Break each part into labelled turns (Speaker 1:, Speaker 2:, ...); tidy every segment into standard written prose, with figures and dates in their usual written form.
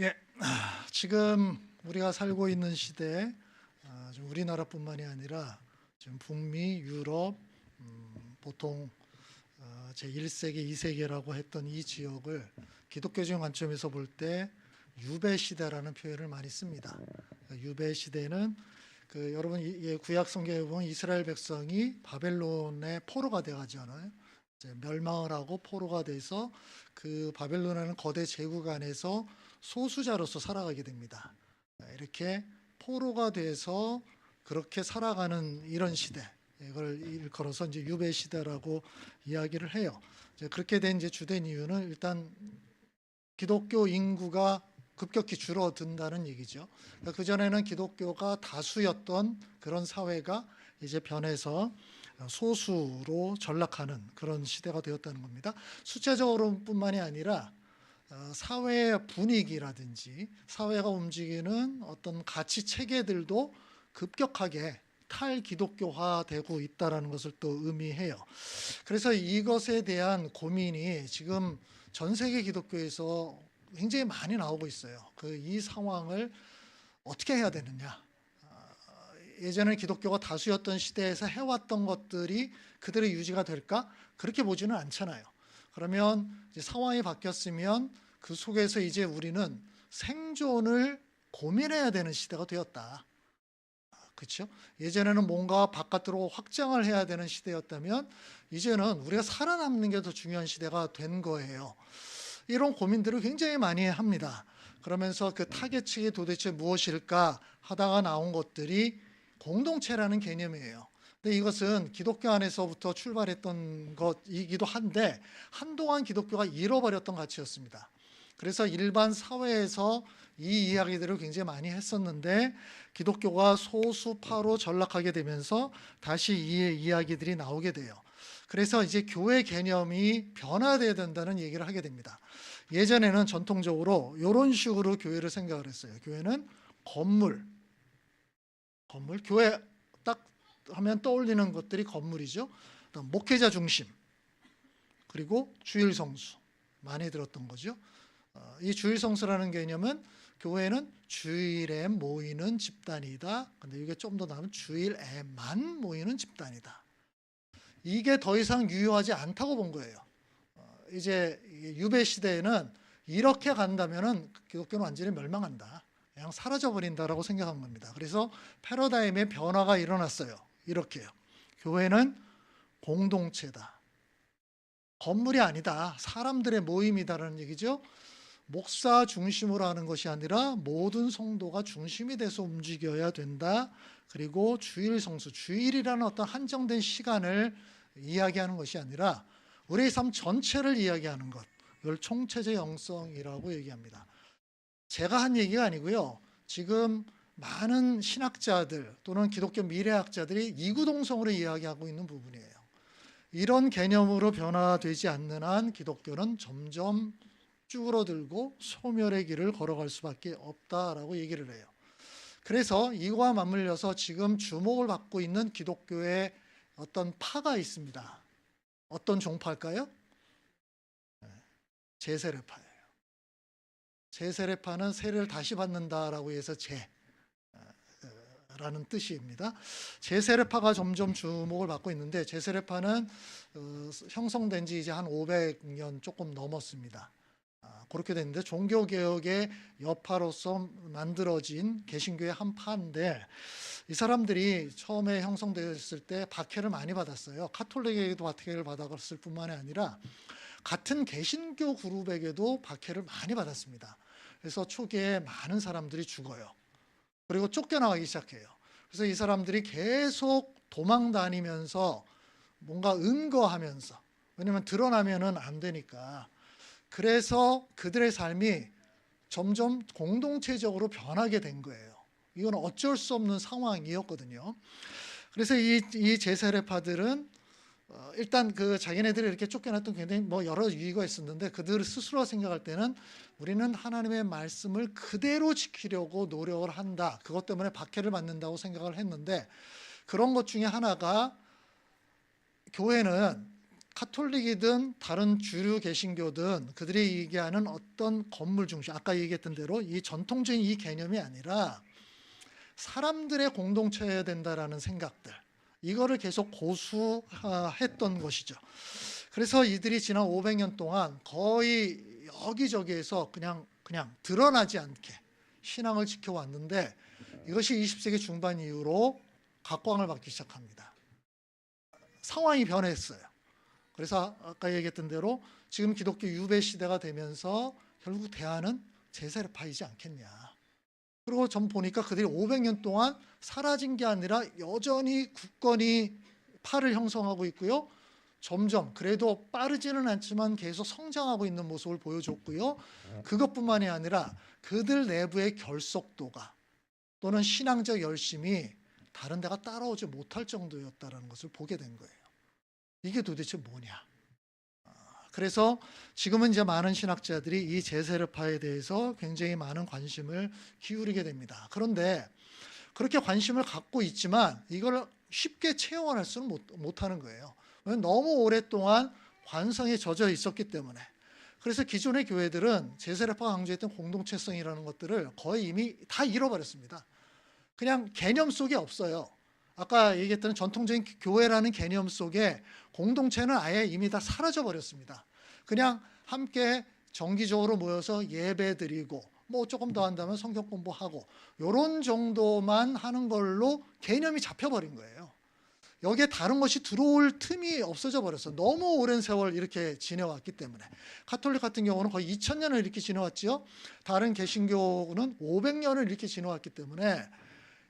Speaker 1: 예, 지금 우리가 살고 있는 시대에 좀 우리나라뿐만이 아니라 지금 북미, 유럽, 보통 제1세계, 2세계라고 했던 이 지역을 기독교적인 관점에서 볼 때 유배 시대라는 표현을 많이 씁니다. 유배 시대는 여러분 구약 성경에 보면 이스라엘 백성이 바벨론의 포로가 돼가잖아요. 멸망을 하고 포로가 돼서 그 바벨론이라는 거대 제국 안에서 소수자로서 살아가게 됩니다. 이렇게 포로가 돼서 그렇게 살아가는 이런 시대, 이걸 일컬어서 이제 유배 시대라고 이야기를 해요. 그렇게 된 이제 주된 이유는 일단 기독교 인구가 급격히 줄어든다는 얘기죠. 그 전에는 기독교가 다수였던 그런 사회가 이제 변해서 소수로 전락하는 그런 시대가 되었다는 겁니다. 수치적으로뿐만이 아니라 사회의 분위기라든지 사회가 움직이는 어떤 가치 체계들도 급격하게 탈기독교화되고 있다는 것을 또 의미해요. 그래서 이것에 대한 고민이 지금 전 세계 기독교에서 굉장히 많이 나오고 있어요. 이 상황을 어떻게 해야 되느냐. 예전에 기독교가 다수였던 시대에서 해왔던 것들이 그대로 유지가 될까? 그렇게 보지는 않잖아요. 그러면 이제 상황이 바뀌었으면 그 속에서 이제 우리는 생존을 고민해야 되는 시대가 되었다. 그렇죠? 예전에는 뭔가 바깥으로 확장을 해야 되는 시대였다면 이제는 우리가 살아남는 게 더 중요한 시대가 된 거예요. 이런 고민들을 굉장히 많이 합니다. 그러면서 그 타겟층이 도대체 무엇일까 하다가 나온 것들이 공동체라는 개념이에요. 근데 이것은 기독교 안에서부터 출발했던 것이기도 한데 한동안 기독교가 잃어버렸던 가치였습니다. 그래서 일반 사회에서 이 이야기들을 굉장히 많이 했었는데 기독교가 소수파로 전락하게 되면서 다시 이 이야기들이 나오게 돼요. 그래서 이제 교회 개념이 변화되어야 된다는 얘기를 하게 됩니다. 예전에는 전통적으로 이런 식으로 교회를 생각을 했어요. 교회는 건물, 교회 딱 하면 떠올리는 것들이 건물이죠. 목회자 중심, 그리고 주일 성수 많이 들었던 거죠. 이 주일 성수라는 개념은 교회는 주일에 모이는 집단이다. 근데 이게 좀 더 나면 주일에만 모이는 집단이다. 이게 더 이상 유효하지 않다고 본 거예요. 이제 유배 시대에는 이렇게 간다면은 기독교는 완전히 멸망한다. 그냥 사라져버린다라고 생각한 겁니다. 그래서 패러다임의 변화가 일어났어요. 이렇게요. 교회는 공동체다. 건물이 아니다. 사람들의 모임이다라는 얘기죠. 목사 중심으로 하는 것이 아니라 모든 성도가 중심이 돼서 움직여야 된다. 그리고 주일 성수, 주일이라는 어떤 한정된 시간을 이야기하는 것이 아니라 우리의 삶 전체를 이야기하는 것, 이걸 총체적 영성이라고 얘기합니다. 제가 한 얘기가 아니고요. 지금 많은 신학자들 또는 기독교 미래학자들이 이구동성으로 이야기하고 있는 부분이에요. 이런 개념으로 변화되지 않는 한 기독교는 점점 쭈그러들고 소멸의 길을 걸어갈 수밖에 없다라고 얘기를 해요. 그래서 이와 맞물려서 지금 주목을 받고 있는 기독교의 어떤 파가 있습니다. 어떤 종파일까요? 제세례파예요. 제세례파는 세례를 다시 받는다라고 해서 라는 뜻입니다. 제세례파가 점점 주목을 받고 있는데 제세례파는 형성된 지 이제 한 500년 조금 넘었습니다. 그렇게 됐는데 종교개혁의 여파로서 만들어진 개신교의 한 파인데 이 사람들이 처음에 형성되었을 때 박해를 많이 받았어요. 카톨릭에게도 박해를 받았을 뿐만이 아니라 같은 개신교 그룹에게도 박해를 많이 받았습니다. 그래서 초기에 많은 사람들이 죽어요. 그리고 쫓겨나가기 시작해요. 그래서 이 사람들이 계속 도망 다니면서 뭔가 은거하면서, 왜냐면 드러나면은 안 되니까. 그래서 그들의 삶이 점점 공동체적으로 변하게 된 거예요. 이건 어쩔 수 없는 상황이었거든요. 그래서 이 제세례파들은 일단 자기네들이 이렇게 쫓겨났던 굉장히 여러 이유가 있었는데 그들 스스로 생각할 때는 우리는 하나님의 말씀을 그대로 지키려고 노력을 한다. 그것 때문에 박해를 받는다고 생각을 했는데 그런 것 중에 하나가 교회는 카톨릭이든 다른 주류 개신교든 그들이 얘기하는 어떤 건물 중심, 아까 얘기했던 대로 이 전통적인 이 개념이 아니라 사람들의 공동체여야 된다라는 생각들, 이거를 계속 고수했던 것이죠. 그래서 이들이 지난 500년 동안 거의 여기저기에서 그냥 드러나지 않게 신앙을 지켜왔는데, 이것이 20세기 중반 이후로 각광을 받기 시작합니다. 상황이 변했어요. 그래서 아까 얘기했던 대로 지금 기독교 유배 시대가 되면서 결국 대안은 제세례파이지 않겠냐. 그리고 전 보니까 그들이 500년 동안 사라진 게 아니라 여전히 굳건히 파를 형성하고 있고요. 점점 그래도 빠르지는 않지만 계속 성장하고 있는 모습을 보여줬고요. 그것뿐만이 아니라 그들 내부의 결속도가 또는 신앙적 열심이 다른 데가 따라오지 못할 정도였다는 것을 보게 된 거예요. 이게 도대체 뭐냐. 그래서 지금은 이제 많은 신학자들이 이 제세례파에 대해서 굉장히 많은 관심을 기울이게 됩니다. 그런데 그렇게 관심을 갖고 있지만 이걸 쉽게 체험할 수는 못하는 거예요. 너무 오랫동안 관성에 젖어 있었기 때문에. 그래서 기존의 교회들은 제세례파가 강조했던 공동체성이라는 것들을 거의 이미 다 잃어버렸습니다. 그냥 개념 속에 없어요. 아까 얘기했던 전통적인 교회라는 개념 속에 공동체는 아예 이미 다 사라져 버렸습니다. 그냥 함께 정기적으로 모여서 예배 드리고 뭐 조금 더 한다면 성경 공부하고 이런 정도만 하는 걸로 개념이 잡혀버린 거예요. 여기에 다른 것이 들어올 틈이 없어져 버렸어요. 너무 오랜 세월 이렇게 지내왔기 때문에. 가톨릭 같은 경우는 거의 2000년을 이렇게 지내왔지요. 다른 개신교는 500년을 이렇게 지내왔기 때문에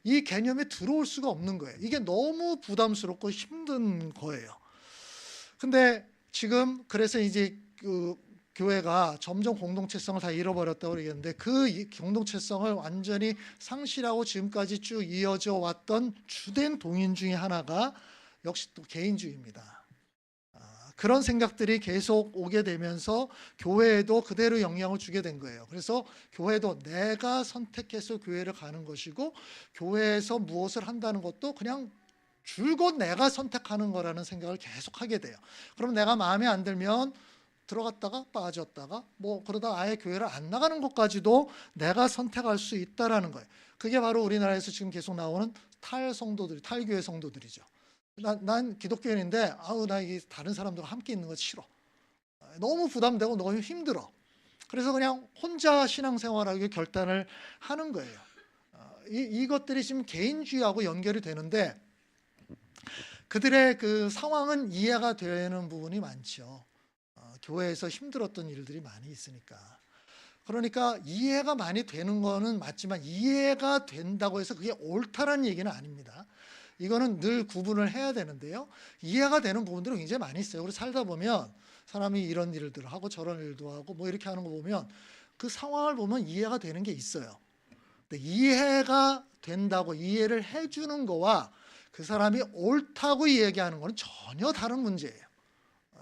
Speaker 1: 이 개념에 들어올 수가 없는 거예요. 이게 너무 부담스럽고 힘든 거예요. 근데 지금 그래서 이제 그 교회가 점점 공동체성을 다 잃어버렸다고 그러겠는데, 그 공동체성을 완전히 상실하고 지금까지 쭉 이어져 왔던 주된 동인 중에 하나가 역시 또 개인주의입니다. 그런 생각들이 계속 오게 되면서 교회에도 그대로 영향을 주게 된 거예요. 그래서 교회도 내가 선택해서 교회를 가는 것이고, 교회에서 무엇을 한다는 것도 그냥 줄곧 내가 선택하는 거라는 생각을 계속 하게 돼요. 그럼 내가 마음에 안 들면 들어갔다가 빠졌다가 뭐 그러다 아예 교회를 안 나가는 것까지도 내가 선택할 수 있다라는 거예요. 그게 바로 우리나라에서 지금 계속 나오는 탈교회 성도들이죠. 난 기독교인인데 나 이게 다른 사람들과 함께 있는 거 싫어. 너무 부담되고 너무 힘들어. 그래서 그냥 혼자 신앙생활하기 결단을 하는 거예요. 이것들이 지금 개인주의하고 연결이 되는데, 그들의 그 상황은 이해가 되는 부분이 많죠. 교회에서 힘들었던 일들이 많이 있으니까. 그러니까 이해가 많이 되는 거는 맞지만 이해가 된다고 해서 그게 옳다라는 얘기는 아닙니다. 이거는 늘 구분을 해야 되는데요. 이해가 되는 부분들이 굉장히 많이 있어요. 우리 살다 보면 사람이 이런 일들을 하고 저런 일도 하고 뭐 이렇게 하는 거 보면 그 상황을 보면 이해가 되는 게 있어요. 근데 이해가 된다고 이해를 해주는 거와 그 사람이 옳다고 얘기하는 거는 전혀 다른 문제예요.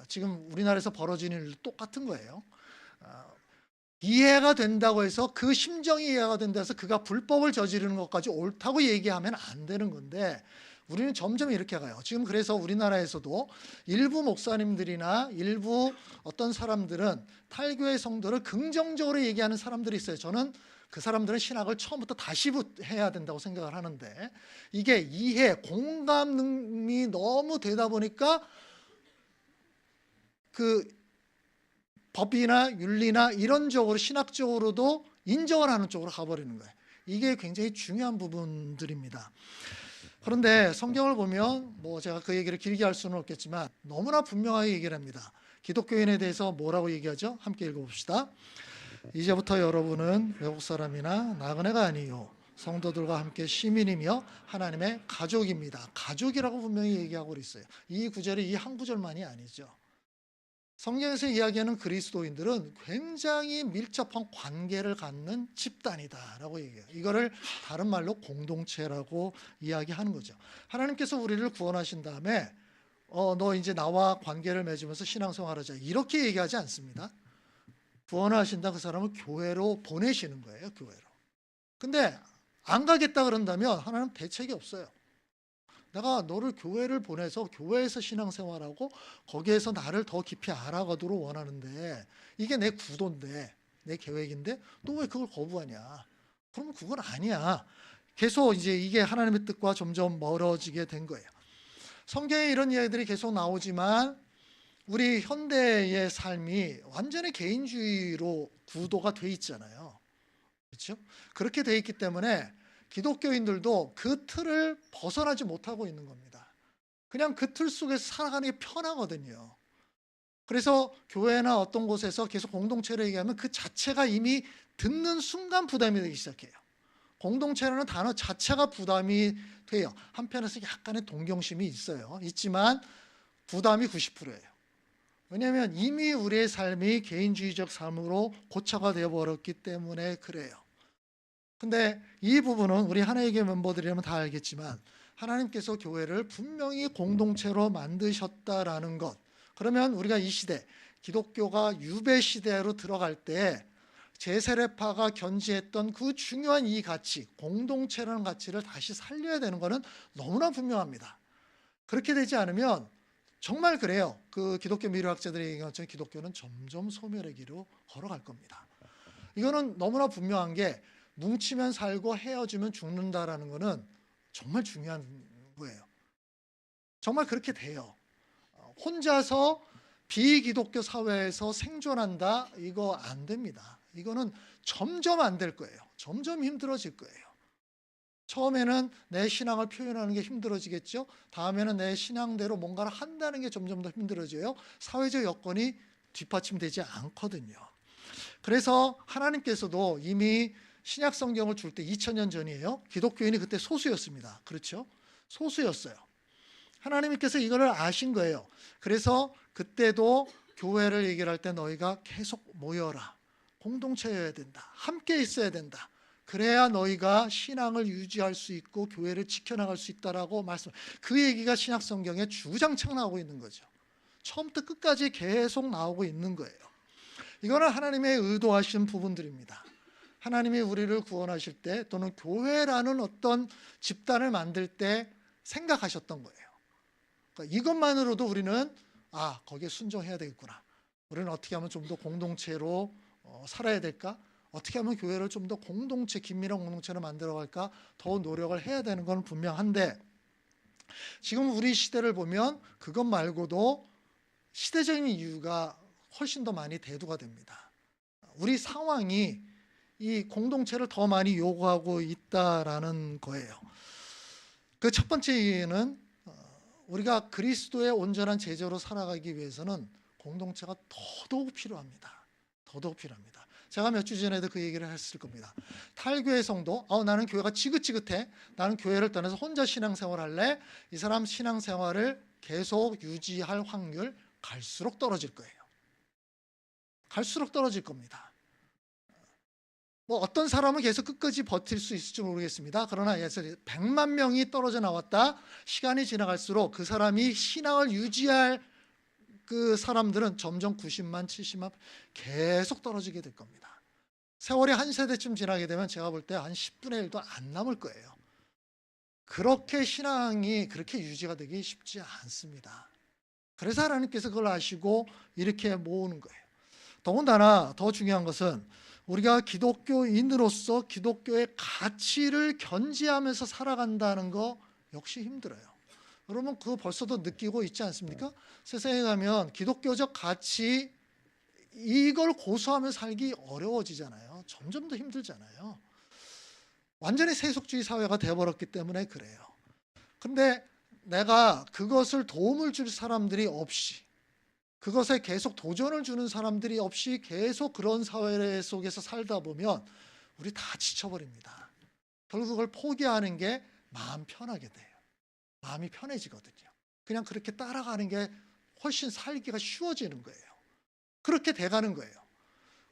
Speaker 1: 지금 우리나라에서 벌어지는 일도 똑같은 거예요. 이해가 된다고 해서 그 심정이 이해가 된다고 해서 그가 불법을 저지르는 것까지 옳다고 얘기하면 안 되는 건데, 우리는 점점 이렇게 가요. 지금 그래서 우리나라에서도 일부 목사님들이나 일부 어떤 사람들은 탈교회 성도를 긍정적으로 얘기하는 사람들이 있어요. 저는 그 사람들은 신학을 처음부터 다시 해야 된다고 생각을 하는데, 이게 이해, 공감이 너무 되다 보니까 그 법이나 윤리나 이런 쪽으로 신학적으로도 인정을 하는 쪽으로 가버리는 거예요. 이게 굉장히 중요한 부분들입니다. 그런데 성경을 보면 뭐 제가 그 얘기를 길게 할 수는 없겠지만 너무나 분명하게 얘기를 합니다. 기독교인에 대해서 뭐라고 얘기하죠? 함께 읽어봅시다. 이제부터 여러분은 외국 사람이나 나그네가 아니요 성도들과 함께 시민이며 하나님의 가족입니다. 가족이라고 분명히 얘기하고 있어요. 이 구절이 이 한 구절만이 아니죠. 성경에서 이야기하는 그리스도인들은 굉장히 밀접한 관계를 갖는 집단이다라고 얘기해요. 이거를 다른 말로 공동체라고 이야기하는 거죠. 하나님께서 우리를 구원하신 다음에 너 이제 나와 관계를 맺으면서 신앙생활하자 이렇게 얘기하지 않습니다. 구원하신다, 그 사람을 교회로 보내시는 거예요. 교회로. 근데 안 가겠다 그런다면 하나님 대책이 없어요. 내가 너를 교회를 보내서 교회에서 신앙생활하고 거기에서 나를 더 깊이 알아가도록 원하는데 이게 내 구도인데 내 계획인데 너 왜 그걸 거부하냐? 그러면 그건 아니야. 계속 이제 이게 하나님의 뜻과 점점 멀어지게 된 거예요. 성경에 이런 이야기들이 계속 나오지만 우리 현대의 삶이 완전히 개인주의로 구도가 돼 있잖아요. 그렇죠? 그렇게 돼 있기 때문에 기독교인들도 그 틀을 벗어나지 못하고 있는 겁니다. 그냥 그 틀 속에서 살아가는 게 편하거든요. 그래서 교회나 어떤 곳에서 계속 공동체를 얘기하면 그 자체가 이미 듣는 순간 부담이 되기 시작해요. 공동체라는 단어 자체가 부담이 돼요. 한편에서 약간의 동경심이 있어요. 있지만 부담이 90%예요. 왜냐하면 이미 우리의 삶이 개인주의적 삶으로 고착화 되어버렸기 때문에 그래요. 근데 이 부분은 우리 하나님의 멤버들이라면 다 알겠지만 하나님께서 교회를 분명히 공동체로 만드셨다라는 것. 그러면 우리가 이 시대, 기독교가 유배 시대로 들어갈 때 제세례파가 견지했던 그 중요한 이 가치, 공동체라는 가치를 다시 살려야 되는 것은 너무나 분명합니다. 그렇게 되지 않으면 정말 그래요. 그 기독교 미래학자들이 얘기한 것처럼 기독교는 점점 소멸의 길로 걸어갈 겁니다. 이거는 너무나 분명한 게 뭉치면 살고 헤어지면 죽는다라는 것은 정말 중요한 거예요. 정말 그렇게 돼요. 혼자서 비기독교 사회에서 생존한다? 이거 안 됩니다. 이거는 점점 안 될 거예요. 점점 힘들어질 거예요. 처음에는 내 신앙을 표현하는 게 힘들어지겠죠. 다음에는 내 신앙대로 뭔가를 한다는 게 점점 더 힘들어져요. 사회적 여건이 뒷받침되지 않거든요. 그래서 하나님께서도 이미 신약 성경을 줄 때 2000년 전이에요. 기독교인이 그때 소수였습니다. 그렇죠? 소수였어요. 하나님께서 이거를 아신 거예요. 그래서 그때도 교회를 얘기할 때 너희가 계속 모여라. 공동체여야 된다. 함께 있어야 된다. 그래야 너희가 신앙을 유지할 수 있고 교회를 지켜나갈 수 있다라고 말씀. 그 얘기가 신약 성경에 주장창 나오고 있는 거죠. 처음부터 끝까지 계속 나오고 있는 거예요. 이거는 하나님의 의도하신 부분들입니다. 하나님이 우리를 구원하실 때 또는 교회라는 어떤 집단을 만들 때 생각하셨던 거예요. 그러니까 이것만으로도 우리는 거기에 순종해야 되겠구나. 우리는 어떻게 하면 좀 더 공동체로 살아야 될까? 어떻게 하면 교회를 좀 더 공동체, 긴밀한 공동체로 만들어갈까? 더 노력을 해야 되는 건 분명한데 지금 우리 시대를 보면 그것 말고도 시대적인 이유가 훨씬 더 많이 대두가 됩니다. 우리 상황이 이 공동체를 더 많이 요구하고 있다라는 거예요. 그 첫 번째는 우리가 그리스도의 온전한 제자로 살아가기 위해서는 공동체가 더더욱 필요합니다. 더더욱 필요합니다. 제가 몇 주 전에도 그 얘기를 했을 겁니다. 탈교회 성도, 나는 교회가 지긋지긋해. 나는 교회를 떠나서 혼자 신앙생활 할래. 이 사람 신앙생활을 계속 유지할 확률 갈수록 떨어질 거예요. 갈수록 떨어질 겁니다. 어떤 사람은 계속 끝까지 버틸 수 있을지 모르겠습니다. 그러나 예를 들어 100만 명이 떨어져 나왔다. 시간이 지나갈수록 그 사람이 신앙을 유지할 그 사람들은 점점 90만, 70만 계속 떨어지게 될 겁니다. 세월이 한 세대쯤 지나게 되면 제가 볼 때 한 10분의 1도 안 남을 거예요. 그렇게 신앙이 그렇게 유지가 되기 쉽지 않습니다. 그래서 하나님께서 그걸 아시고 이렇게 모으는 거예요. 더군다나 더 중요한 것은 우리가 기독교인으로서 기독교의 가치를 견지하면서 살아간다는 거 역시 힘들어요. 여러분 그거 벌써도 느끼고 있지 않습니까? 세상에 가면 기독교적 가치 이걸 고수하며 살기 어려워지잖아요. 점점 더 힘들잖아요. 완전히 세속주의 사회가 되어버렸기 때문에 그래요. 근데 내가 그것을 도움을 줄 사람들이 없이 그것에 계속 도전을 주는 사람들이 없이 계속 그런 사회 속에서 살다 보면 우리 다 지쳐버립니다. 결국 그걸 포기하는 게 마음 편하게 돼요. 마음이 편해지거든요. 그냥 그렇게 따라가는 게 훨씬 살기가 쉬워지는 거예요. 그렇게 돼가는 거예요.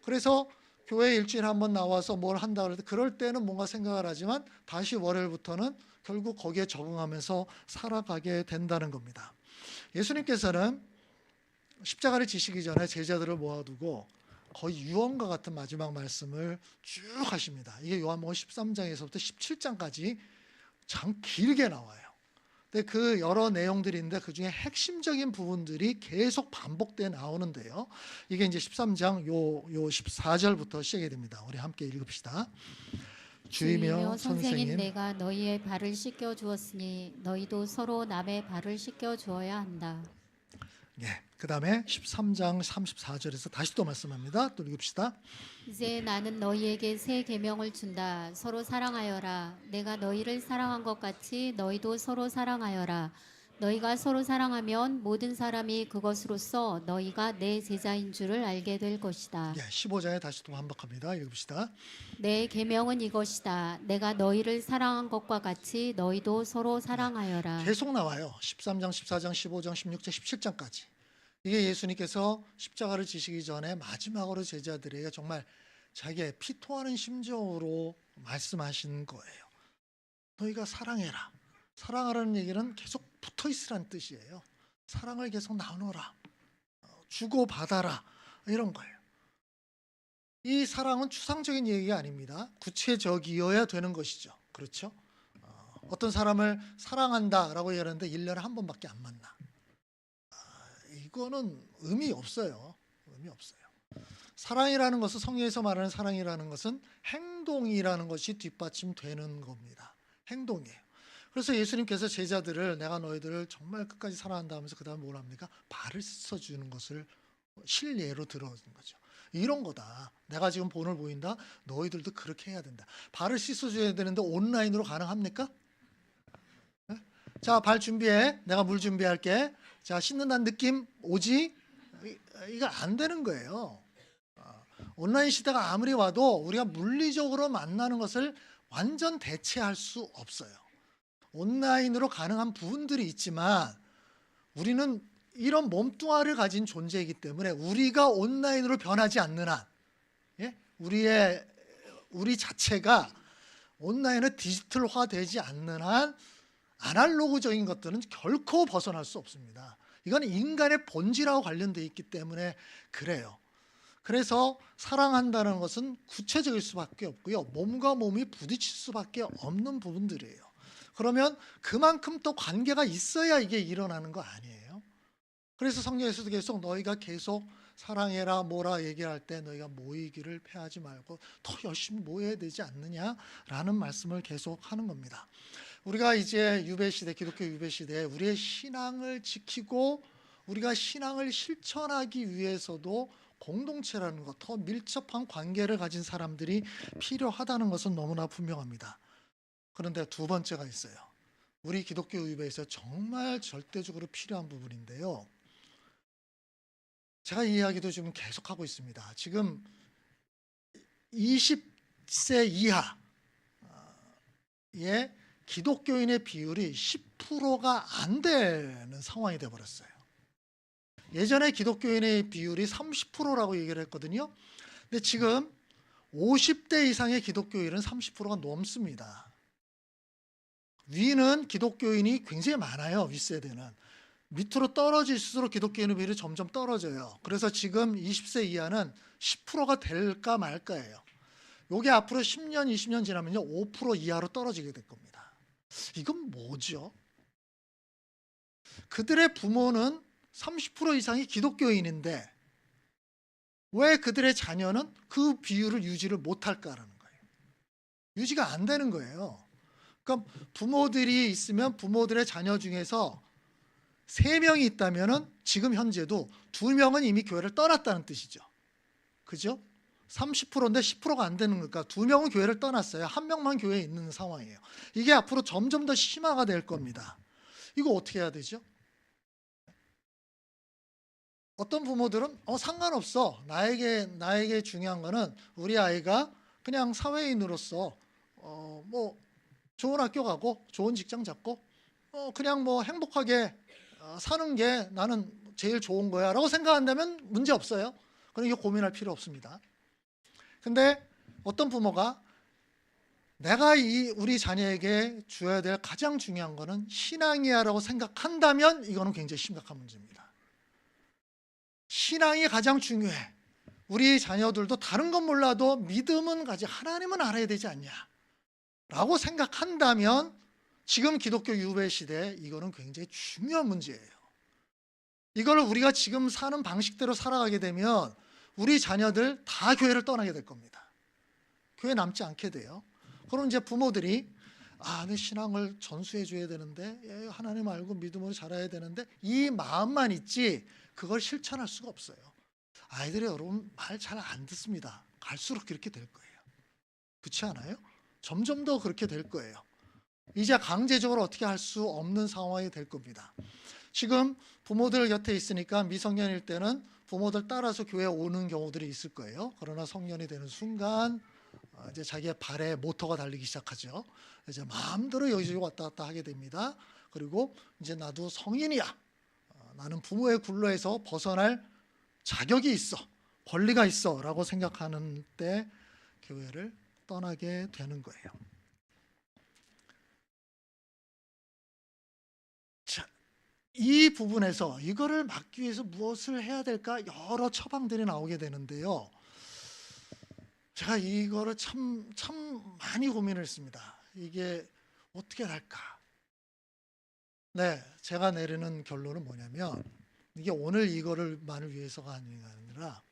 Speaker 1: 그래서 교회 일주일에 한 번 나와서 뭘 한다 그럴 때 그럴 때는 뭔가 생각을 하지만 다시 월요일부터는 결국 거기에 적응하면서 살아가게 된다는 겁니다. 예수님께서는 십자가를 지시기 전에 제자들을 모아두고 거의 유언과 같은 마지막 말씀을 쭉 하십니다. 이게 요한복음 13장에서부터 17장까지 참 길게 나와요. 근데 그 여러 내용들인데 그중에 핵심적인 부분들이 계속 반복돼 나오는데요. 이게 이제 13장 요 14절부터 시작이 됩니다. 우리 함께 읽읍시다. 주이며
Speaker 2: 선생인
Speaker 1: 선생인.
Speaker 2: 내가 너희의 발을 씻겨 주었으니 너희도 서로 남의 발을 씻겨 주어야 한다.
Speaker 1: 예. 그다음에 13장 34절에서 다시 또 말씀합니다. 또 읽읍시다.
Speaker 2: 이제 나는 너희에게 새 계명을 준다. 서로 사랑하여라. 내가 너희를 사랑한 것 같이 너희도 서로 사랑하여라. 너희가 서로 사랑하면 모든 사람이 그것으로써 너희가 내 제자인 줄을 알게 될 것이다.
Speaker 1: 예, 15장에 다시 또 반복합니다. 읽읍시다.
Speaker 2: 내 계명은 이것이다. 내가 너희를 사랑한 것과 같이 너희도 서로 사랑하여라.
Speaker 1: 계속 나와요. 13장, 14장, 15장, 16장, 17장까지. 이게 예수님께서 십자가를 지시기 전에 마지막으로 제자들에게 정말 자기의 피토하는 심정으로 말씀하신 거예요. 너희가 사랑해라. 사랑하라는 얘기는 계속 붙어 있으라는 뜻이에요. 사랑을 계속 나누라. 주고받아라. 이런 거예요. 이 사랑은 추상적인 얘기가 아닙니다. 구체적이어야 되는 것이죠. 그렇죠? 어떤 사람을 사랑한다라고 얘기하는데 1년에 한 번밖에 안 만나. 이거는 의미 없어요. 의미 없어요. 사랑이라는 것은, 성경에서 말하는 사랑이라는 것은 행동이라는 것이 뒷받침되는 겁니다. 행동이에요. 그래서 예수님께서 제자들을, 내가 너희들을 정말 끝까지 사랑한다 하면서 그 다음에 뭘 합니까? 발을 씻어주는 것을 실례로 들어준 거죠. 이런 거다. 내가 지금 본을 보인다. 너희들도 그렇게 해야 된다. 발을 씻어줘야 되는데 온라인으로 가능합니까? 네? 자, 발 준비해. 내가 물 준비할게. 자, 씻는다는 느낌 오지? 이거 안 되는 거예요. 온라인 시대가 아무리 와도 우리가 물리적으로 만나는 것을 완전 대체할 수 없어요. 온라인으로 가능한 부분들이 있지만 우리는 이런 몸뚱아리를 가진 존재이기 때문에 우리가 온라인으로 변하지 않는 한, 예? 우리 자체가 온라인에 디지털화되지 않는 한 아날로그적인 것들은 결코 벗어날 수 없습니다. 이건 인간의 본질하고 관련되어 있기 때문에 그래요. 그래서 사랑한다는 것은 구체적일 수밖에 없고요. 몸과 몸이 부딪힐 수밖에 없는 부분들이에요. 그러면 그만큼 또 관계가 있어야 이게 일어나는 거 아니에요. 그래서 성경에서도 계속 너희가 계속 사랑해라 뭐라 얘기할 때 너희가 모이기를 패하지 말고 더 열심히 모여야 되지 않느냐라는 말씀을 계속 하는 겁니다. 우리가 이제 유배시대, 기독교 유배시대에 우리의 신앙을 지키고 우리가 신앙을 실천하기 위해서도 공동체라는 것, 더 밀접한 관계를 가진 사람들이 필요하다는 것은 너무나 분명합니다. 그런데 두 번째가 있어요. 우리 기독교 유배에서 정말 절대적으로 필요한 부분인데요. 제가 이 이야기도 지금 계속하고 있습니다. 지금 20세 이하의 기독교인의 비율이 10%가 안 되는 상황이 되어버렸어요. 예전에 기독교인의 비율이 30%라고 얘기를 했거든요. 근데 지금 50대 이상의 기독교인은 30%가 넘습니다. 위는 기독교인이 굉장히 많아요. 윗세대는. 밑으로 떨어질수록 기독교인의 비율이 점점 떨어져요. 그래서 지금 20세 이하는 10%가 될까 말까예요. 이게 앞으로 10년, 20년 지나면요 5% 이하로 떨어지게 될 겁니다. 이건 뭐죠? 그들의 부모는 30% 이상이 기독교인인데 왜 그들의 자녀는 그 비율을 유지를 못할까라는 거예요. 유지가 안 되는 거예요. 그러니까 부모들이 있으면 부모들의 자녀 중에서 3명이 있다면 지금 현재도 2명은 이미 교회를 떠났다는 뜻이죠. 그죠? 30%인데 10%가 안 되는 거니까 2명은 교회를 떠났어요. 1명만 교회에 있는 상황이에요. 이게 앞으로 점점 더 심화가 될 겁니다. 이거 어떻게 해야 되죠? 어떤 부모들은 상관없어. 나에게 중요한 거는 우리 아이가 그냥 사회인으로서 뭐 좋은 학교 가고 좋은 직장 잡고 그냥 뭐 행복하게 사는 게 나는 제일 좋은 거야 라고 생각한다면 문제 없어요. 그럼 이거 고민할 필요 없습니다. 근데 어떤 부모가 내가 우리 자녀에게 줘야 될 가장 중요한 거는 신앙이야 라고 생각한다면 이거는 굉장히 심각한 문제입니다. 신앙이 가장 중요해. 우리 자녀들도 다른 건 몰라도 믿음은 가지, 하나님은 알아야 되지 않냐 라고 생각한다면 지금 기독교 유배 시대에 이거는 굉장히 중요한 문제예요. 이걸 우리가 지금 사는 방식대로 살아가게 되면 우리 자녀들 다 교회를 떠나게 될 겁니다. 교회 남지 않게 돼요. 그럼 이제 부모들이 내 신앙을 전수해 줘야 되는데, 하나님 알고 믿음으로 자라야 되는데, 이 마음만 있지 그걸 실천할 수가 없어요. 아이들이 여러분 말 잘 안 듣습니다. 갈수록 그렇게 될 거예요. 그렇지 않아요? 점점 더 그렇게 될 거예요. 이제 강제적으로 어떻게 할 수 없는 상황이 될 겁니다. 지금 부모들 곁에 있으니까 미성년일 때는 부모들 따라서 교회에 오는 경우들이 있을 거예요. 그러나 성년이 되는 순간 이제 자기의 발에 모터가 달리기 시작하죠. 이제 마음대로 여기저기 왔다 갔다 하게 됩니다. 그리고 이제 나도 성인이야. 나는 부모의 굴레에서 벗어날 자격이 있어, 권리가 있어 라고 생각하는 때 교회를 떠나게 되는 거예요. 자, 이 부분에서 이거를 막기 위해서 무엇을 해야 될까 여러 처방들이 나오게 되는데요. 제가 이거를 참 많이 고민을 했습니다. 이게 어떻게 할까? 네, 제가 내리는 결론은 뭐냐면, 이게 오늘 이거를만을 위해서가 아니라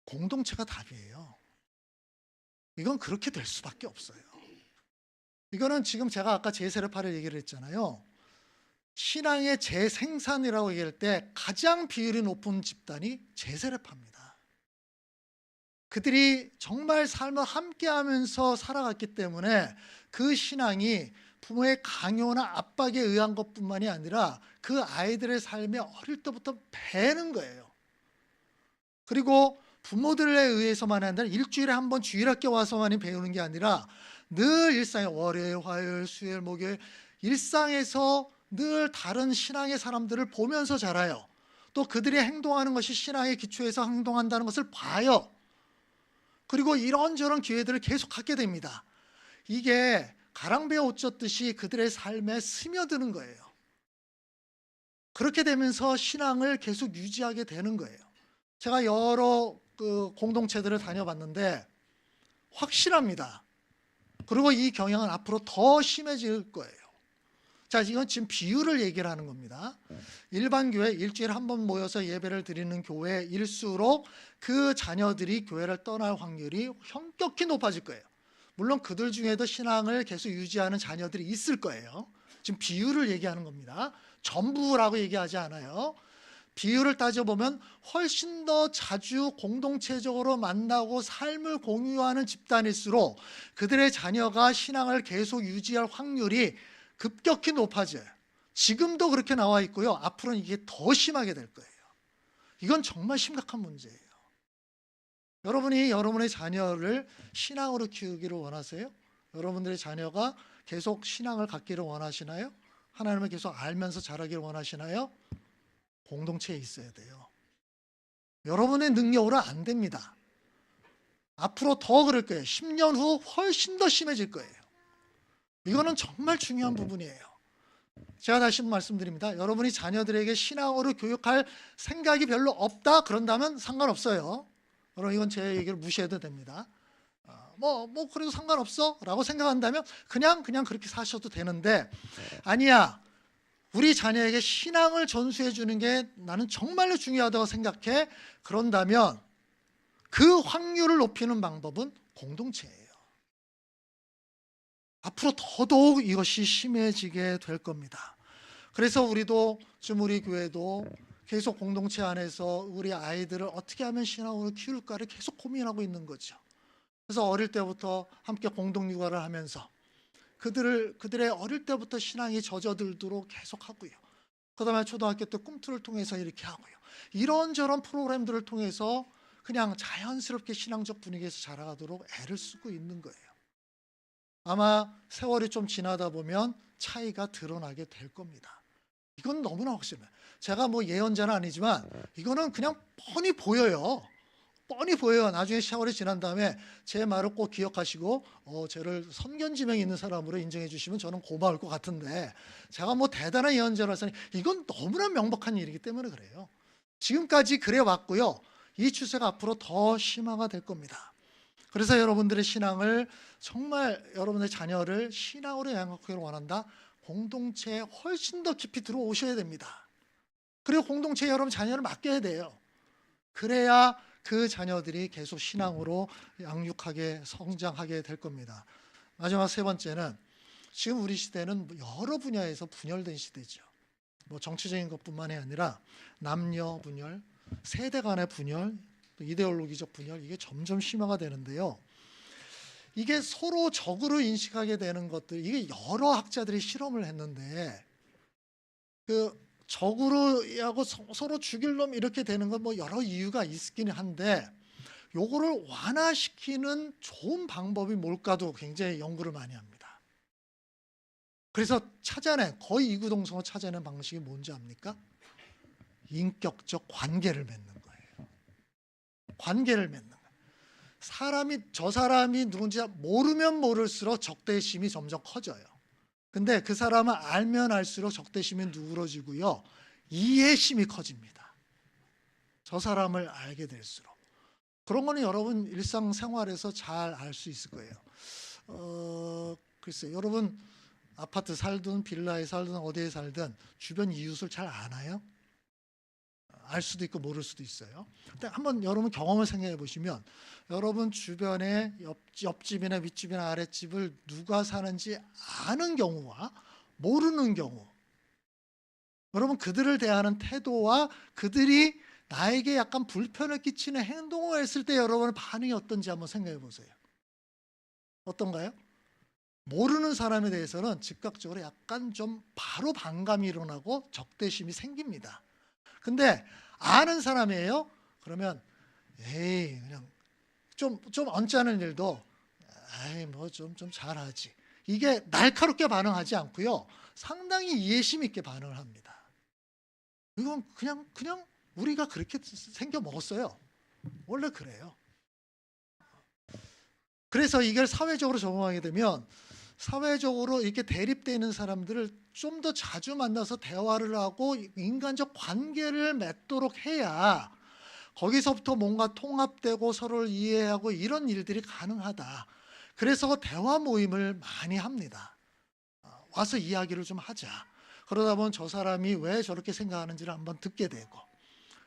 Speaker 1: 공동체가 답이에요. 이건 그렇게 될 수밖에 없어요. 이거는 지금 제가 아까 제세례파를 얘기를 했잖아요. 신앙의 재생산이라고 얘기할 때 가장 비율이 높은 집단이 제세례파입니다. 그들이 정말 삶을 함께하면서 살아갔기 때문에 그 신앙이 부모의 강요나 압박에 의한 것뿐만이 아니라 그 아이들의 삶에 어릴 때부터 배는 거예요. 그리고 부모들에 의해서만 아니라 일주일에 한 번 주일학교 와서만이 배우는 게 아니라 늘 일상에 월요일, 화요일, 수요일, 목요일 일상에서 늘 다른 신앙의 사람들을 보면서 자라요. 또 그들이 행동하는 것이 신앙의 기초에서 행동한다는 것을 봐요. 그리고 이런저런 기회들을 계속 갖게 됩니다. 이게 가랑비에 옷 젖듯이 그들의 삶에 스며드는 거예요. 그렇게 되면서 신앙을 계속 유지하게 되는 거예요. 제가 여러 공동체들을 다녀봤는데 확실합니다. 그리고 이 경향은 앞으로 더 심해질 거예요. 자, 이건 지금 비율을 얘기를 하는 겁니다. 일반 교회 일주일에 한 번 모여서 예배를 드리는 교회일수록 그 자녀들이 교회를 떠날 확률이 현격히 높아질 거예요. 물론 그들 중에도 신앙을 계속 유지하는 자녀들이 있을 거예요. 지금 비율을 얘기하는 겁니다. 전부라고 얘기하지 않아요. 비율을 따져보면 훨씬 더 자주 공동체적으로 만나고 삶을 공유하는 집단일수록 그들의 자녀가 신앙을 계속 유지할 확률이 급격히 높아져요. 지금도 그렇게 나와 있고요. 앞으로는 이게 더 심하게 될 거예요. 이건 정말 심각한 문제예요. 여러분이 여러분의 자녀를 신앙으로 키우기를 원하세요? 여러분들의 자녀가 계속 신앙을 갖기를 원하시나요? 하나님을 계속 알면서 자라기를 원하시나요? 공동체에 있어야 돼요. 여러분의 능력으로 안 됩니다. 앞으로 더 그럴 거예요. 10년 후 훨씬 더 심해질 거예요. 이거는 정말 중요한 부분이에요. 제가 다시 한번 말씀드립니다. 여러분이 자녀들에게 신앙으로 교육할 생각이 별로 없다 그런다면 상관없어요. 여러분 이건 제 얘기를 무시해도 됩니다. 그래도 상관없어 라고 생각한다면 그냥 그렇게 사셔도 되는데, 아니야, 우리 자녀에게 신앙을 전수해 주는 게 나는 정말로 중요하다고 생각해. 그런다면 그 확률을 높이는 방법은 공동체예요. 앞으로 더더욱 이것이 심해지게 될 겁니다. 그래서 우리도 지금 우리 교회도 계속 공동체 안에서 우리 아이들을 어떻게 하면 신앙으로 키울까를 계속 고민하고 있는 거죠. 그래서 어릴 때부터 함께 공동 육아를 하면서 그들의 어릴 때부터 신앙이 젖어들도록 계속 하고요. 그다음에 초등학교 때 꿈틀을 통해서 이렇게 하고요. 이런저런 프로그램들을 통해서 그냥 자연스럽게 신앙적 분위기에서 자라가도록 애를 쓰고 있는 거예요. 아마 세월이 좀 지나다 보면 차이가 드러나게 될 겁니다. 이건 너무나 확실해요. 제가 예언자는 아니지만 이거는 그냥 뻔히 보여요. 뻔히 보여요. 나중에 세월이 지난 다음에 제 말을 꼭 기억하시고 저를 선견지명이 있는 사람으로 인정해 주시면 저는 고마울 것 같은데, 제가 대단한 예언자라서 이건 너무나 명백한 일이기 때문에 그래요. 지금까지 그래 왔고요. 이 추세가 앞으로 더 심화가 될 겁니다. 그래서 여러분들의 신앙을 정말 여러분의 자녀를 신앙으로 양육하기를 원한다. 공동체에 훨씬 더 깊이 들어오셔야 됩니다. 그리고 공동체에 여러분 자녀를 맡겨야 돼요. 그래야 그 자녀들이 계속 신앙으로 양육하게 성장하게 될 겁니다. 마지막 세 번째는 지금 우리 시대는 여러 분야에서 분열된 시대죠. 뭐 정치적인 것뿐만이 아니라 남녀 분열, 세대 간의 분열, 또 이데올로기적 분열, 이게 점점 심화가 되는데요. 이게 서로 적으로 인식하게 되는 것들, 이게 여러 학자들이 실험을 했는데 그 적으로 하고 서로 죽일 놈 이렇게 되는 건 뭐 여러 이유가 있긴 한데 요거를 완화시키는 좋은 방법이 뭘까도 굉장히 연구를 많이 합니다. 그래서 거의 이구동성으로 찾아낸 방식이 뭔지 압니까? 인격적 관계를 맺는 거예요. 관계를 맺는 거예요. 저 사람이 누군지 모르면 모를수록 적대심이 점점 커져요. 근데 그 사람을 알면 알수록 적대심이 누그러지고요. 이해심이 커집니다. 저 사람을 알게 될수록. 그런 거는 여러분 일상생활에서 잘 알 수 있을 거예요. 글쎄요. 여러분 아파트 살든 빌라에 살든 어디에 살든 주변 이웃을 잘 아나요? 알 수도 있고 모를 수도 있어요. 근데 한번 여러분 경험을 생각해 보시면 여러분 주변에 옆집이나 윗집이나 아랫집을 누가 사는지 아는 경우와 모르는 경우, 여러분 그들을 대하는 태도와 그들이 나에게 약간 불편을 끼치는 행동을 했을 때 여러분의 반응이 어떤지 한번 생각해 보세요. 어떤가요? 모르는 사람에 대해서는 즉각적으로 약간 좀 바로 반감이 일어나고 적대심이 생깁니다. 근데 아는 사람이에요? 그러면 에이 그냥 좀 언짢은 일도 에이 뭐 좀 잘하지. 이게 날카롭게 반응하지 않고요. 상당히 이해심 있게 반응을 합니다. 이건 그냥 우리가 그렇게 생겨 먹었어요. 원래 그래요. 그래서 이걸 사회적으로 적용하게 되면 사회적으로 이렇게 대립되어 있는 사람들을 좀 더 자주 만나서 대화를 하고 인간적 관계를 맺도록 해야 거기서부터 뭔가 통합되고 서로를 이해하고 이런 일들이 가능하다. 그래서 대화 모임을 많이 합니다. 와서 이야기를 좀 하자. 그러다 보면 저 사람이 왜 저렇게 생각하는지를 한번 듣게 되고,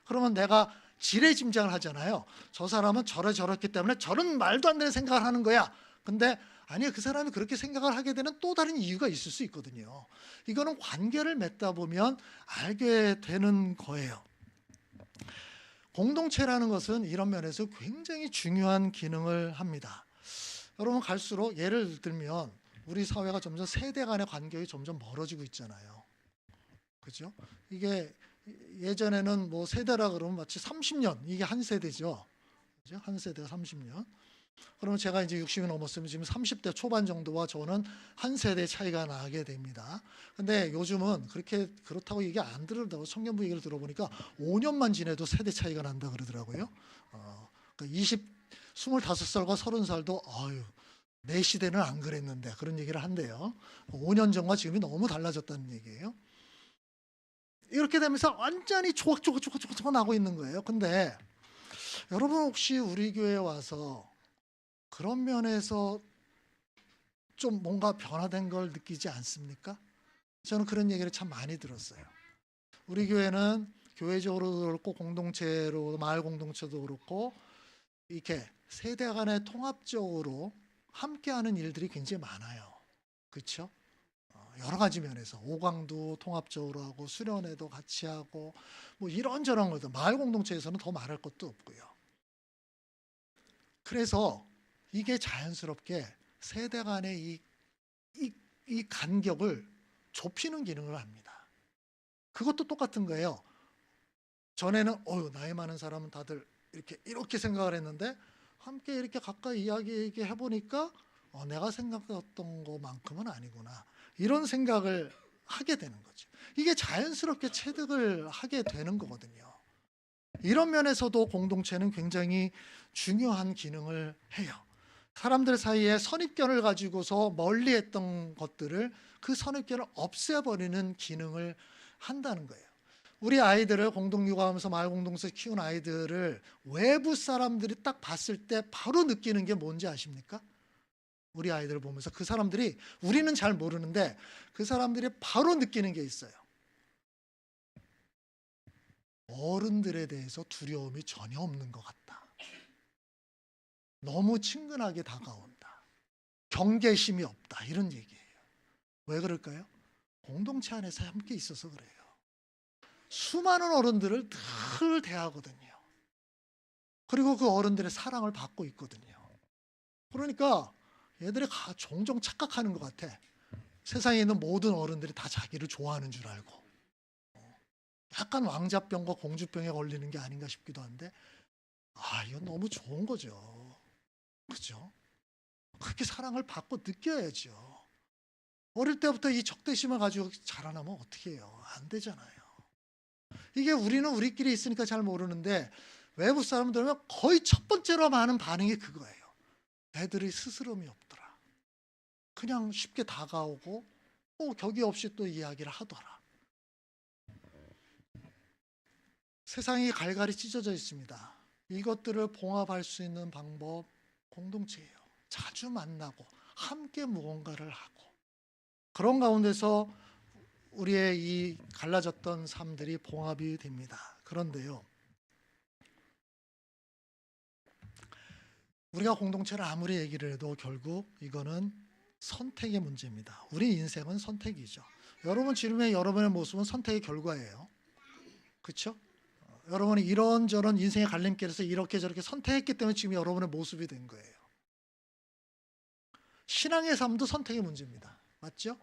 Speaker 1: 그러면 내가 지레짐작을 하잖아요. 저 사람은 저렇기 때문에 저런 말도 안 되는 생각을 하는 거야. 근데 아니요, 그 사람이 그렇게 생각을 하게 되는 또 다른 이유가 있을 수 있거든요. 이거는 관계를 맺다 보면 알게 되는 거예요. 공동체라는 것은 이런 면에서 굉장히 중요한 기능을 합니다. 여러분 갈수록 예를 들면 우리 사회가 점점 세대 간의 간격이 점점 멀어지고 있잖아요. 그죠? 이게 예전에는 뭐 세대라 그러면 마치 30년, 이게 한 세대죠. 그죠? 한 세대가 30년. 그러면 제가 이제 60이 넘었으면 지금 30대 초반 정도와 저는 한 세대 차이가 나게 됩니다. 근데 요즘은 그렇다고 얘기 안 들으다고 청년부 얘기를 들어보니까 5년만 지내도 세대 차이가 난다 그러더라고요. 그러니까 25살과 30살도 내 시대는 안 그랬는데 그런 얘기를 한대요. 5년 전과 지금이 너무 달라졌다는 얘기예요. 이렇게 되면서 완전히 조각 나고 있는 거예요. 근데 여러분 혹시 우리 교회에 와서 그런 면에서 좀 뭔가 변화된 걸 느끼지 않습니까? 저는 그런 얘기를 참 많이 들었어요. 우리 교회는 교회적으로도 그렇고 공동체로 마을 공동체도 그렇고 이렇게 세대 간의 통합적으로 함께하는 일들이 굉장히 많아요. 그렇죠? 여러 가지 면에서 오광도 통합적으로 하고 수련회도 같이 하고 뭐 이런저런 것들, 마을 공동체에서는 더 말할 것도 없고요. 그래서 이게 자연스럽게 세대 간의 이 간격을 좁히는 기능을 합니다. 그것도 똑같은 거예요. 전에는 나이 많은 사람은 다들 이렇게 생각을 했는데 함께 이렇게 가까이 이야기해 보니까 내가 생각했던 것만큼은 아니구나. 이런 생각을 하게 되는 거죠. 이게 자연스럽게 체득을 하게 되는 거거든요. 이런 면에서도 공동체는 굉장히 중요한 기능을 해요. 사람들 사이에 선입견을 가지고서 멀리했던 것들을 그 선입견을 없애버리는 기능을 한다는 거예요. 우리 아이들을 공동육아하면서 마을 공동체에서 키운 아이들을 외부 사람들이 딱 봤을 때 바로 느끼는 게 뭔지 아십니까? 우리 아이들을 보면서 그 사람들이, 우리는 잘 모르는데 그 사람들이 바로 느끼는 게 있어요. 어른들에 대해서 두려움이 전혀 없는 것 같다. 너무 친근하게 다가온다. 경계심이 없다. 이런 얘기예요. 왜 그럴까요? 공동체 안에서 함께 있어서 그래요. 수많은 어른들을 늘 대하거든요. 그리고 그 어른들의 사랑을 받고 있거든요. 그러니까 얘들이 종종 착각하는 것 같아. 세상에 있는 모든 어른들이 다 자기를 좋아하는 줄 알고. 약간 왕자병과 공주병에 걸리는 게 아닌가 싶기도 한데, 이건 너무 좋은 거죠. 그죠? 그렇게 사랑을 받고 느껴야죠. 어릴 때부터 이 적대심을 가지고 자라나면 어떻게 해요? 안 되잖아요. 이게 우리는 우리끼리 있으니까 잘 모르는데 외부 사람들 오면 거의 첫 번째로 하는 반응이 그거예요. 애들이 스스럼이 없더라. 그냥 쉽게 다가오고 격이 없이 또 이야기를 하더라. 세상이 갈갈이 찢어져 있습니다. 이것들을 봉합할 수 있는 방법, 공동체예요. 자주 만나고 함께 무언가를 하고, 그런 가운데서 우리의 이 갈라졌던 삶들이 봉합이 됩니다. 그런데요, 우리가 공동체를 아무리 얘기를 해도 결국 이거는 선택의 문제입니다. 우리 인생은 선택이죠. 여러분 지금의 여러분의 모습은 선택의 결과예요. 그렇죠? 여러분이 이런저런 인생의 갈림길에서 이렇게 저렇게 선택했기 때문에 지금 여러분의 모습이 된 거예요. 신앙의 삶도 선택의 문제입니다. 맞죠?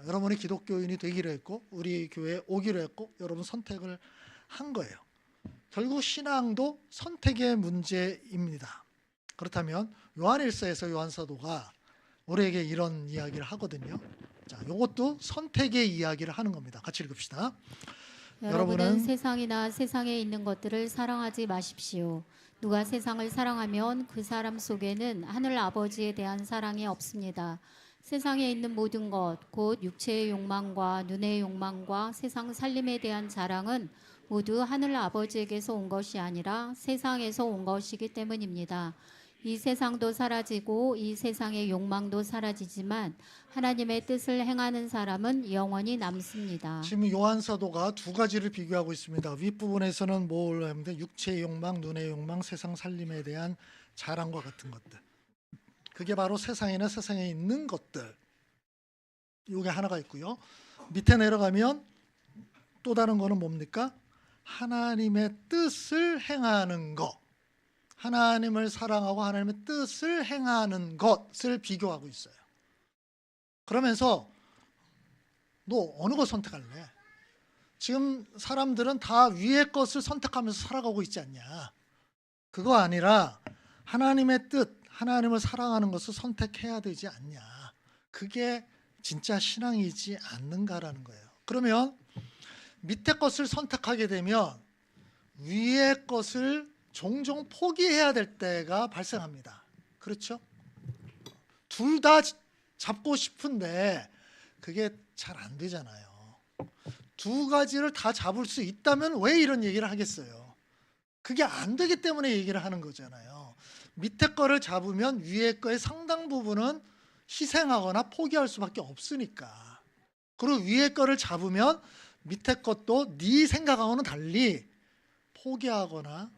Speaker 1: 여러분이 기독교인이 되기로 했고 우리 교회에 오기로 했고 여러분 선택을 한 거예요. 결국 신앙도 선택의 문제입니다. 그렇다면 요한일서에서 요한사도가 우리에게 이런 이야기를 하거든요. 자, 이것도 선택의 이야기를 하는 겁니다. 같이 읽읍시다.
Speaker 2: 여러분은 세상이나 세상에 있는 것들을 사랑하지 마십시오. 누가 세상을 사랑하면 그 사람 속에는 하늘 아버지에 대한 사랑이 없습니다. 세상에 있는 모든 것, 곧 육체의 욕망과 눈의 욕망과 세상 살림에 대한 자랑은 모두 하늘 아버지에게서 온 것이 아니라 세상에서 온 것이기 때문입니다. 이 세상도 사라지고 이 세상의 욕망도 사라지지만 하나님의 뜻을 행하는 사람은 영원히 남습니다.
Speaker 1: 지금 요한 사도가 두 가지를 비교하고 있습니다. 윗부분에서는 뭘 하는데 육체의 욕망, 눈의 욕망, 세상 살림에 대한 자랑과 같은 것들. 그게 바로 세상이나 세상에 있는 것들. 이게 하나가 있고요. 밑에 내려가면 또 다른 거는 뭡니까? 하나님의 뜻을 행하는 것. 하나님을 사랑하고 하나님의 뜻을 행하는 것을 비교하고 있어요. 그러면서 너 어느 거 선택할래? 지금 사람들은 다 위의 것을 선택하면서 살아가고 있지 않냐? 그거 아니라 하나님의 뜻, 하나님을 사랑하는 것을 선택해야 되지 않냐? 그게 진짜 신앙이지 않는가라는 거예요. 그러면 밑에 것을 선택하게 되면 위의 것을 종종 포기해야 될 때가 발생합니다. 그렇죠? 둘 다 잡고 싶은데 그게 잘 안 되잖아요. 두 가지를 다 잡을 수 있다면 왜 이런 얘기를 하겠어요? 그게 안 되기 때문에 얘기를 하는 거잖아요. 밑에 거를 잡으면 위에 거의 상당 부분은 희생하거나 포기할 수밖에 없으니까. 그리고 위에 거를 잡으면 밑에 것도 네 생각하고는 달리 포기하거나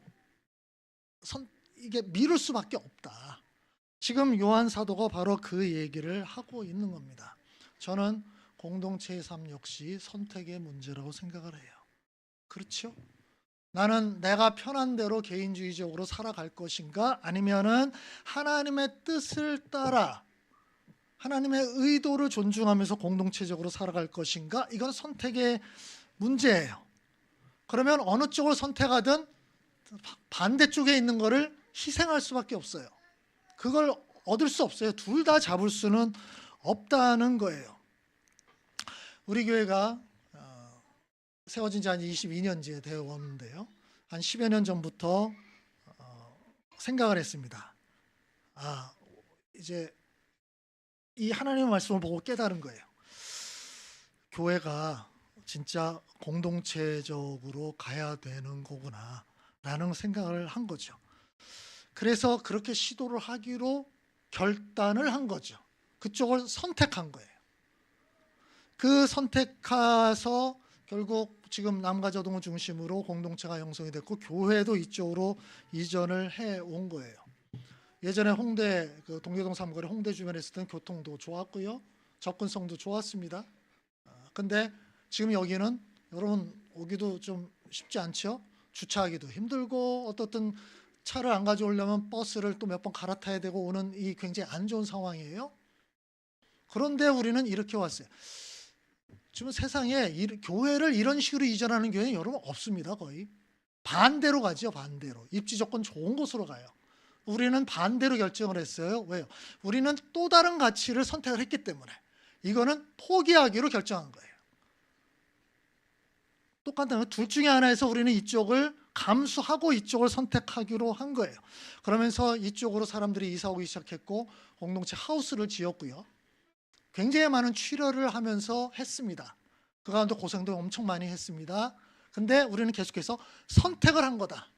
Speaker 1: 이게 미룰 수밖에 없다. 지금 요한 사도가 바로 그 얘기를 하고 있는 겁니다. 저는 공동체의 삶 역시 선택의 문제라고 생각을 해요. 그렇죠? 나는 내가 편한 대로 개인주의적으로 살아갈 것인가? 아니면은 하나님의 뜻을 따라 하나님의 의도를 존중하면서 공동체적으로 살아갈 것인가? 이건 선택의 문제예요. 그러면 어느 쪽을 선택하든 반대쪽에 있는 거를 희생할 수밖에 없어요. 그걸 얻을 수 없어요. 둘 다 잡을 수는 없다는 거예요. 우리 교회가 세워진 지 한 22년째 되어 왔는데요. 한 10여 년 전부터 생각을 했습니다. 이제 이 하나님의 말씀을 보고 깨달은 거예요. 교회가 진짜 공동체적으로 가야 되는 거구나 라는 생각을 한 거죠. 그래서 그렇게 시도를 하기로 결단을 한 거죠. 그쪽을 선택한 거예요. 그 선택해서 결국 지금 남가저동을 중심으로 공동체가 형성이 됐고 교회도 이쪽으로 이전을 해온 거예요. 예전에 홍대 그 동교동 3거리 홍대 주변에 있을 때는 교통도 좋았고요, 접근성도 좋았습니다. 근데 지금 여기는 여러분 오기도 좀 쉽지 않죠. 주차하기도 힘들고 어떻든 차를 안 가져오려면 버스를 또 몇 번 갈아타야 되고 오는 이 굉장히 안 좋은 상황이에요. 그런데 우리는 이렇게 왔어요. 지금 세상에 교회를 이런 식으로 이전하는 교회는 여러분 없습니다. 거의 반대로 가죠. 반대로 입지 조건 좋은 곳으로 가요. 우리는 반대로 결정을 했어요. 왜요? 우리는 또 다른 가치를 선택을 했기 때문에 이거는 포기하기로 결정한 거예요. 똑같은 둘 중에 하나에서 우리는 이쪽을 감수하고 이쪽을 선택하기로 한 거예요. 그러면서 이쪽으로 사람들이 이사 오기 시작했고 공동체 하우스를 지었고요. 굉장히 많은 출혈을 하면서 했습니다. 그 가운데 고생도 엄청 많이 했습니다. 근데 우리는 계속해서 선택을 한 거다.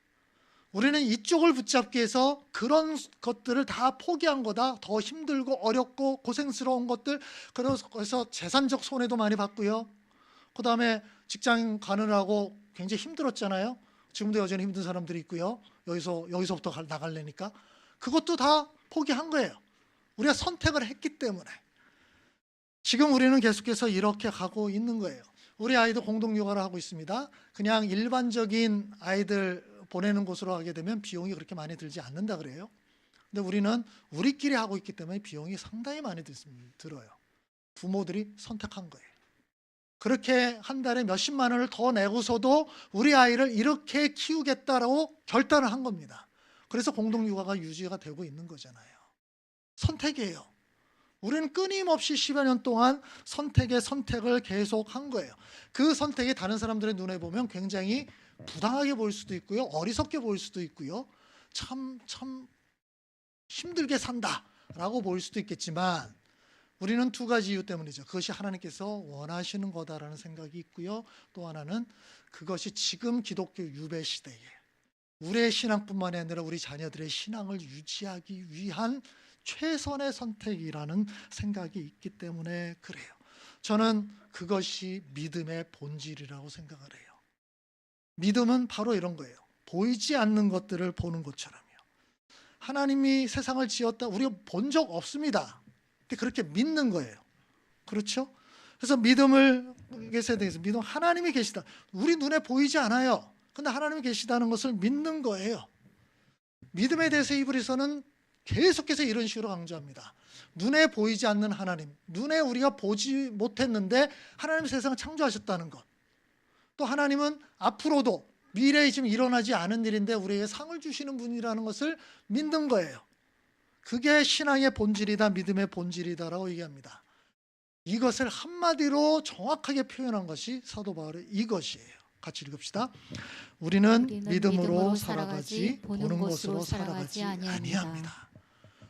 Speaker 1: 우리는 이쪽을 붙잡기 위해서 그런 것들을 다 포기한 거다. 더 힘들고 어렵고 고생스러운 것들, 그래서 재산적 손해도 많이 봤고요. 그 다음에 직장 가느라고 굉장히 힘들었잖아요. 지금도 여전히 힘든 사람들이 있고요. 여기서부터 나가려니까 그것도 다 포기한 거예요. 우리가 선택을 했기 때문에. 지금 우리는 계속해서 이렇게 가고 있는 거예요. 우리 아이도 공동육아를 하고 있습니다. 그냥 일반적인 아이들 보내는 곳으로 하게 되면 비용이 그렇게 많이 들지 않는다 그래요. 근데 우리는 우리끼리 하고 있기 때문에 비용이 상당히 많이 들어요. 부모들이 선택한 거예요. 그렇게 한 달에 몇십만 원을 더 내고서도 우리 아이를 이렇게 키우겠다라고 결단을 한 겁니다. 그래서 공동육아가 유지가 되고 있는 거잖아요. 선택이에요. 우리는 끊임없이 10여 년 동안 선택의 선택을 계속한 거예요. 그 선택이 다른 사람들의 눈에 보면 굉장히 부당하게 보일 수도 있고요, 어리석게 보일 수도 있고요, 참 힘들게 산다라고 보일 수도 있겠지만 우리는 두 가지 이유 때문이죠. 그것이 하나님께서 원하시는 거다라는 생각이 있고요, 또 하나는 그것이 지금 기독교 유배 시대에 우리의 신앙뿐만이 아니라 우리 자녀들의 신앙을 유지하기 위한 최선의 선택이라는 생각이 있기 때문에 그래요. 저는 그것이 믿음의 본질이라고 생각을 해요. 믿음은 바로 이런 거예요. 보이지 않는 것들을 보는 것처럼요. 하나님이 세상을 지었다, 우리가 본 적 없습니다. 근데 그렇게 믿는 거예요. 그렇죠? 그래서 믿음을 계셔야 되겠어요. 믿음, 하나님이 계시다. 우리 눈에 보이지 않아요. 근데 하나님이 계시다는 것을 믿는 거예요. 믿음에 대해서 히브리서는 계속해서 이런 식으로 강조합니다. 눈에 보이지 않는 하나님, 눈에 우리가 보지 못했는데 하나님 세상을 창조하셨다는 것, 또 하나님은 앞으로도 미래에 지금 일어나지 않은 일인데 우리에게 상을 주시는 분이라는 것을 믿는 거예요. 그게 신앙의 본질이다, 믿음의 본질이다라고 얘기합니다. 이것을 한마디로 정확하게 표현한 것이 사도 바울의 이것이에요. 같이 읽읍시다. 우리는 믿음으로 살아가지 보는 것으로 살아가지 아니합니다.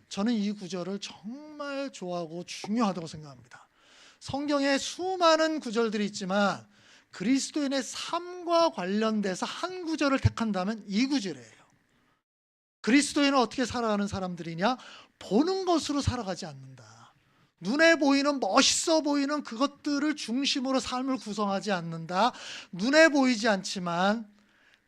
Speaker 1: 저는 이 구절을 정말 좋아하고 중요하다고 생각합니다. 성경에 수많은 구절들이 있지만 그리스도인의 삶과 관련돼서 한 구절을 택한다면 이 구절이에요. 그리스도인은 어떻게 살아가는 사람들이냐? 보는 것으로 살아가지 않는다. 눈에 보이는 멋있어 보이는 그것들을 중심으로 삶을 구성하지 않는다. 눈에 보이지 않지만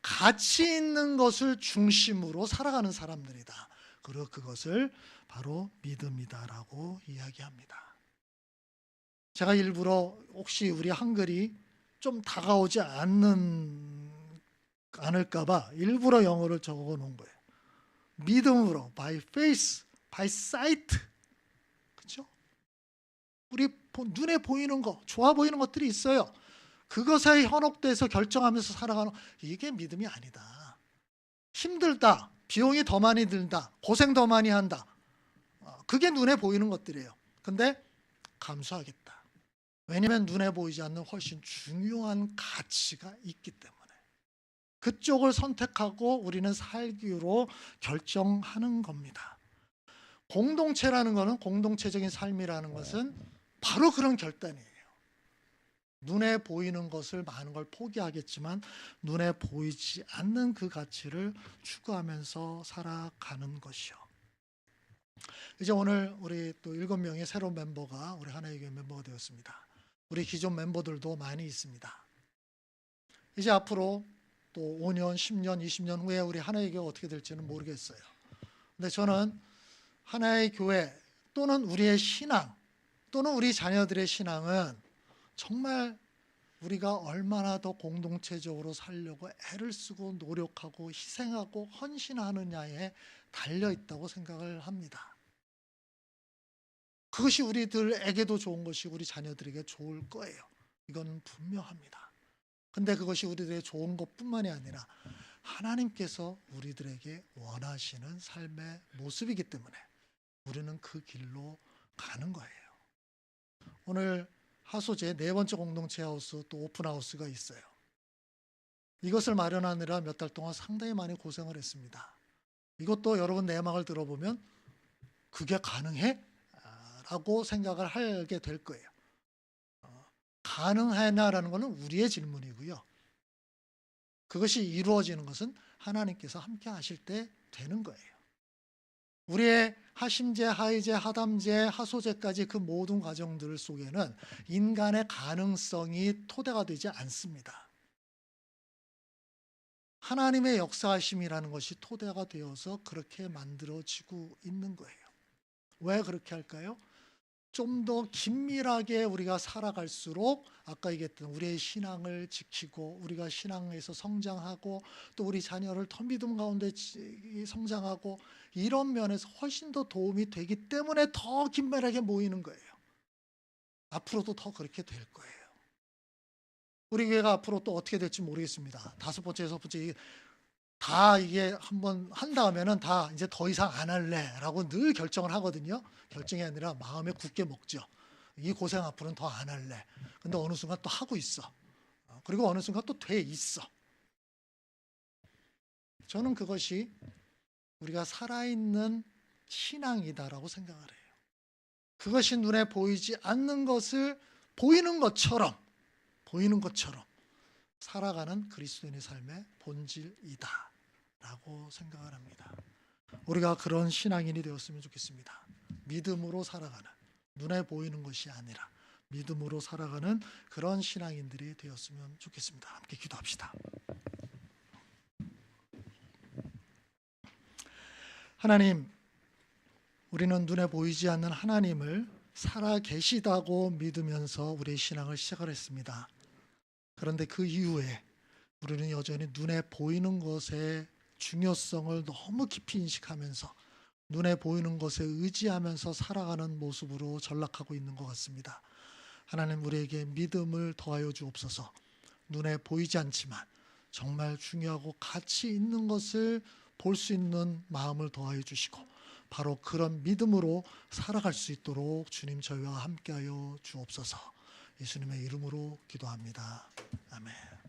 Speaker 1: 가치 있는 것을 중심으로 살아가는 사람들이다. 그리고 그것을 바로 믿음이다라고 이야기합니다. 제가 일부러 혹시 우리 한글이 좀 다가오지 않을까 봐 일부러 영어를 적어 놓은 거예요. 믿음으로, by faith, by sight. 그렇죠? 우리 눈에 보이는 거, 좋아 보이는 것들이 있어요. 그것에 현혹돼서 결정하면서 살아가는, 이게 믿음이 아니다. 힘들다, 비용이 더 많이 든다, 고생 더 많이 한다, 그게 눈에 보이는 것들이에요. 근데 감수하겠다. 왜냐하면 눈에 보이지 않는 훨씬 중요한 가치가 있기 때문에 그쪽을 선택하고 우리는 살기로 결정하는 겁니다. 공동체라는 것은, 공동체적인 삶이라는 것은 바로 그런 결단이에요. 눈에 보이는 것을 많은 걸 포기하겠지만 눈에 보이지 않는 그 가치를 추구하면서 살아가는 것이요. 이제 오늘 우리 또 7명의 새로운 멤버가 우리 하나의 교회 멤버가 되었습니다. 우리 기존 멤버들도 많이 있습니다. 이제 앞으로 또 5년, 10년, 20년 후에 우리 하나의 교회가 어떻게 될지는 모르겠어요. 근데 저는 하나의 교회 또는 우리의 신앙 또는 우리 자녀들의 신앙은 정말 우리가 얼마나 더 공동체적으로 살려고 애를 쓰고 노력하고 희생하고 헌신하느냐에 달려 있다고 생각을 합니다. 그것이 우리들에게도 좋은 것이 우리 자녀들에게 좋을 거예요. 이건 분명합니다. 근데 그것이 우리들에게 좋은 것뿐만이 아니라 하나님께서 우리들에게 원하시는 삶의 모습이기 때문에 우리는 그 길로 가는 거예요. 오늘 하소재 4번째 공동체 하우스 또 오픈하우스가 있어요. 이것을 마련하느라 몇 달 동안 상당히 많이 고생을 했습니다. 이것도 여러분 내막을 들어보면 그게 가능해? 라고 생각을 하게 될 거예요. 가능하냐라는 것은 우리의 질문이고요. 그것이 이루어지는 것은 하나님께서 함께 하실 때 되는 거예요. 우리의 하심제, 하이제, 하담제, 하소제까지 그 모든 과정들 속에는 인간의 가능성이 토대가 되지 않습니다. 하나님의 역사하심이라는 것이 토대가 되어서 그렇게 만들어지고 있는 거예요. 왜 그렇게 할까요? 좀 더 긴밀하게 우리가 살아갈수록 아까 얘기했던 우리의 신앙을 지키고 우리가 신앙에서 성장하고 또 우리 자녀를 더 믿음 가운데 성장하고 이런 면에서 훨씬 더 도움이 되기 때문에 더 긴밀하게 모이는 거예요. 앞으로도 더 그렇게 될 거예요. 우리 교회가 앞으로 또 어떻게 될지 모르겠습니다. 5번째, 6번째 다 이게 한번 한 다음에는 다 이제 더 이상 안 할래라고 늘 결정을 하거든요. 결정이 아니라 마음에 굳게 먹죠. 이 고생 앞으로는 더 안 할래. 근데 어느 순간 또 하고 있어. 그리고 어느 순간 또 돼 있어. 저는 그것이 우리가 살아있는 신앙이다라고 생각을 해요. 그것이 눈에 보이지 않는 것을 보이는 것처럼 살아가는 그리스도인의 삶의 본질이다 라고 생각을 합니다. 우리가 그런 신앙인이 되었으면 좋겠습니다. 믿음으로 살아가는, 눈에 보이는 것이 아니라 믿음으로 살아가는 그런 신앙인들이 되었으면 좋겠습니다. 함께 기도합시다. 하나님, 우리는 눈에 보이지 않는 하나님을 살아 계시다고 믿으면서 우리의 신앙을 시작을 했습니다. 그런데 그 이후에 우리는 여전히 눈에 보이는 것의 중요성을 너무 깊이 인식하면서 눈에 보이는 것에 의지하면서 살아가는 모습으로 전락하고 있는 것 같습니다. 하나님, 우리에게 믿음을 더하여 주옵소서. 눈에 보이지 않지만 정말 중요하고 가치 있는 것을 볼 수 있는 마음을 더하여 주시고 바로 그런 믿음으로 살아갈 수 있도록 주님 저희와 함께하여 주옵소서. 예수님의 이름으로 기도합니다. 아멘.